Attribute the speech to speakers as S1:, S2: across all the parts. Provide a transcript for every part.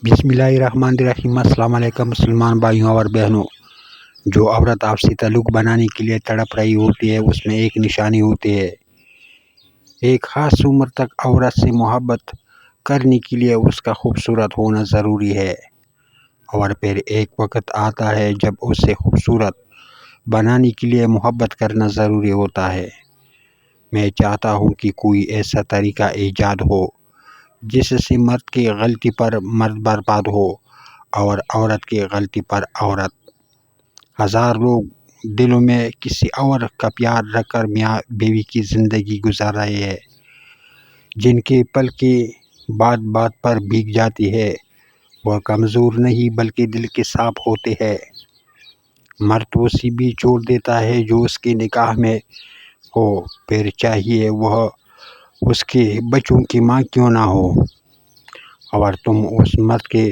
S1: بسم اللہ الرحمن الرحیم۔ السلام علیکم مسلمان بھائیوں اور بہنوں۔ جو عورت آپسی تعلق بنانے کے لیے تڑپ رہی ہوتی ہے اس میں ایک نشانی ہوتی ہے۔ ایک خاص عمر تک عورت سے محبت کرنے کے لیے اس کا خوبصورت ہونا ضروری ہے، اور پھر ایک وقت آتا ہے جب اسے خوبصورت بنانے کے لیے محبت کرنا ضروری ہوتا ہے۔ میں چاہتا ہوں کہ کوئی ایسا طریقہ ایجاد ہو جس سے مرد کی غلطی پر مرد برباد ہو اور عورت کی غلطی پر عورت۔ ہزار لوگ دلوں میں کسی اور کا پیار رکھ کر میاں بیوی کی زندگی گزار رہے ہیں، جن کے پلکیں بات بات پر بھیگ جاتی ہے۔ وہ کمزور نہیں بلکہ دل کے صاف ہوتے ہیں۔ مرد اسی بھی چھوڑ دیتا ہے جو اس کی نکاح میں ہو، پھر چاہیے وہ اس کے بچوں کی ماں کیوں نہ ہو۔ اور تم اس مرد کے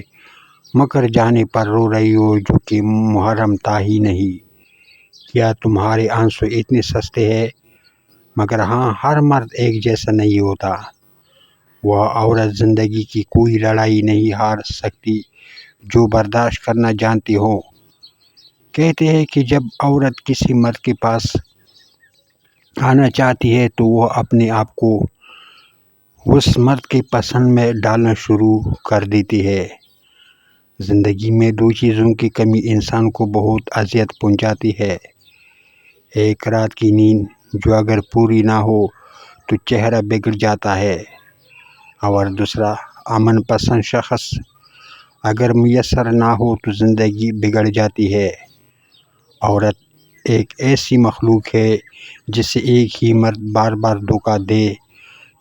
S1: مکر جانے پر رو رہی ہو جو کہ محرم تھا ہی نہیں۔ کیا تمہارے آنسو اتنے سستے ہیں؟ مگر ہاں، ہر مرد ایک جیسا نہیں ہوتا۔ وہ عورت زندگی کی کوئی لڑائی نہیں ہار سکتی جو برداشت کرنا جانتی ہو۔ کہتے ہیں کہ جب عورت کسی مرد کے پاس آنا چاہتی ہے تو وہ اپنے آپ کو اس مرد کی پسند میں ڈالنا شروع کر دیتی ہے۔ زندگی میں دو چیزوں کی کمی انسان کو بہت اذیت پہنچاتی ہے۔ ایک رات کی نیند جو اگر پوری نہ ہو تو چہرہ بگڑ جاتا ہے، اور دوسرا امن پسند شخص اگر میسر نہ ہو تو زندگی بگڑ جاتی ہے۔ عورت ایک ایسی مخلوق ہے جسے ایک ہی مرد بار بار دھوکہ دے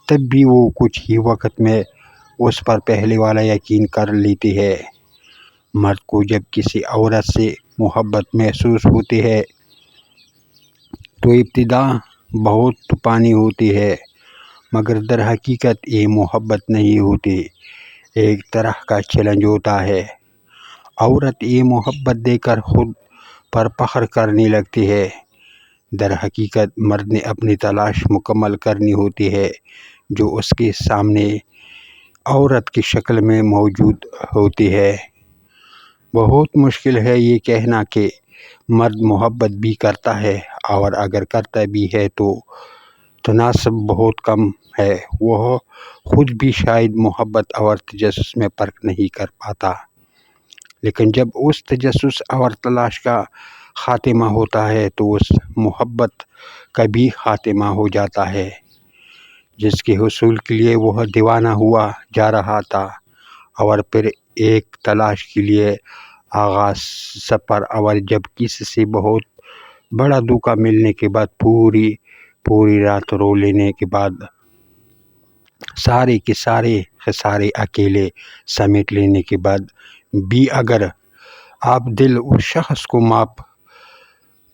S1: تب بھی وہ کچھ ہی وقت میں اس پر پہلے والا یقین کر لیتی ہے۔ مرد کو جب کسی عورت سے محبت محسوس ہوتی ہے تو ابتدا بہت طوفانی ہوتی ہے، مگر در حقیقت یہ محبت نہیں ہوتی، ایک طرح کا چیلنج ہوتا ہے۔ عورت یہ محبت دے کر خود پر فخر کرنے لگتی ہے۔ در حقیقت مرد نے اپنی تلاش مکمل کرنی ہوتی ہے جو اس کے سامنے عورت کی شکل میں موجود ہوتی ہے۔ بہت مشکل ہے یہ کہنا کہ مرد محبت بھی کرتا ہے، اور اگر کرتا بھی ہے تو تناسب بہت کم ہے۔ وہ خود بھی شاید محبت اور تجسس میں فرق نہیں کر پاتا، لیکن جب اس تجسس اور تلاش کا خاتمہ ہوتا ہے تو اس محبت کا بھی خاتمہ ہو جاتا ہے جس کے حصول کے لیے وہ دیوانہ ہوا جا رہا تھا، اور پھر ایک تلاش کے لیے آغاز سفر۔ اور جب کسی سے بہت بڑا دھوکہ ملنے کے بعد پوری رات رو لینے کے بعد سارے کے سارے خسارے اکیلے سمیٹ لینے کے بعد بھی اگر آپ دل اس شخص کو معاف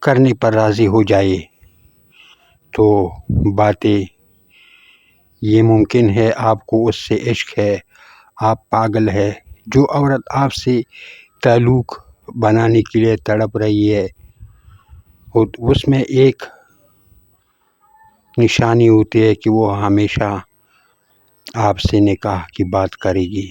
S1: کرنے پر راضی ہو جائے تو باتیں یہ ممکن ہے آپ کو اس سے عشق ہے، آپ پاگل ہے۔ جو عورت آپ سے تعلق بنانے کے لیے تڑپ رہی ہے اس میں ایک نشانی ہوتی ہے کہ وہ ہمیشہ آپ سے نکاح کی بات کرے گی۔